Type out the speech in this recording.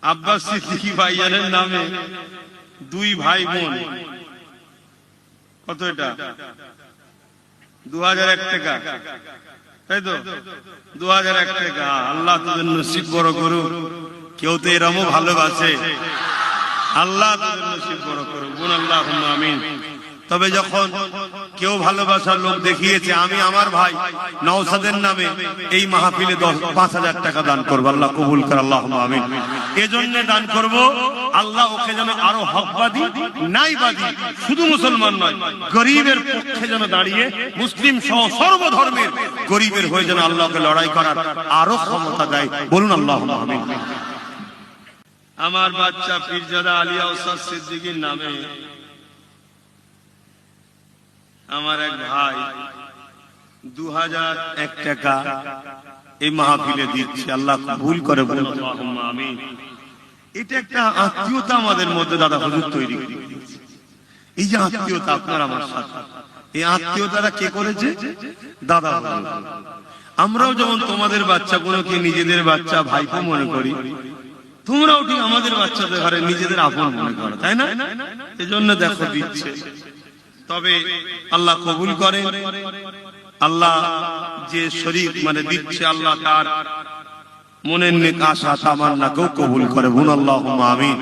আব্বাস সিদ্দিকী ভাইজানের নামে দুই ভাই বোন, কত এটা 2001 টাকা, তাই তো 2001 টাকা। আল্লাহ তোদের নসিব বড় করুক। কেউ তো এরমও ভালোবাসে, আল্লাহ তোদের নসিব বড় করুক, বোন আল্লাহুম্মা আমিন। তবে যখন কেউ ভালোবাসার লোক দেখিয়েছে, আমি আমার ভাই নওশাদের নামে এই মাহফিলে 5,000 টাকা দান করবো, আল্লাহ কবুল করে, আল্লাহুম্মা আমিন। এজন্য দান করব, আল্লাহ ওকে যেন আরো হকবাদী নাইবাদী, শুধু মুসলমান নয়, গরিবের পক্ষে যেন দাঁড়িয়ে, মুসলিম সহ সর্বধর্মের গরিবের হয়ে যেন আল্লাহকে লড়াই করার আরো ক্ষমতা দেয়, বলুন আল্লাহুম্মা আমিন। আমার বাচ্চা পীরজাদা আলিয়া ওস্তাদ সিদ্দিকীর নামে আমার এক ভাই 2001 টাকা এই মাহফিলে দিচ্ছে, আল্লাহ কবুল করে, বলুন আল্লাহুম্মা আমিন। এটা একটা আত্মীয়তা আমাদের মধ্যে দাদা হুজুর তৈরি করে দিয়েছে। এই যে আত্মীয়তা আপনার আমার সাথে, এই আত্মীয়তাটা কে করেছে? দাদা হুজুর। আমরাও যেমন তোমাদের বাচ্চাগুলোকে নিজেদের বাচ্চা ভাইপো মনে করি, তোমরাও ঠিক আমাদের বাচ্চাদের ঘরে নিজেদের আপন মনে করো, তাই না? এজন্য দেখো দিচ্ছে। তবে আল্লাহ কবুল করে, আল্লাহ যে শরীক মানে দিচ্ছে, আল্লাহ তার মনের নেক আশা তামান্নাকেও কবুল করে, বলুন আল্লাহুম্মা আমিন।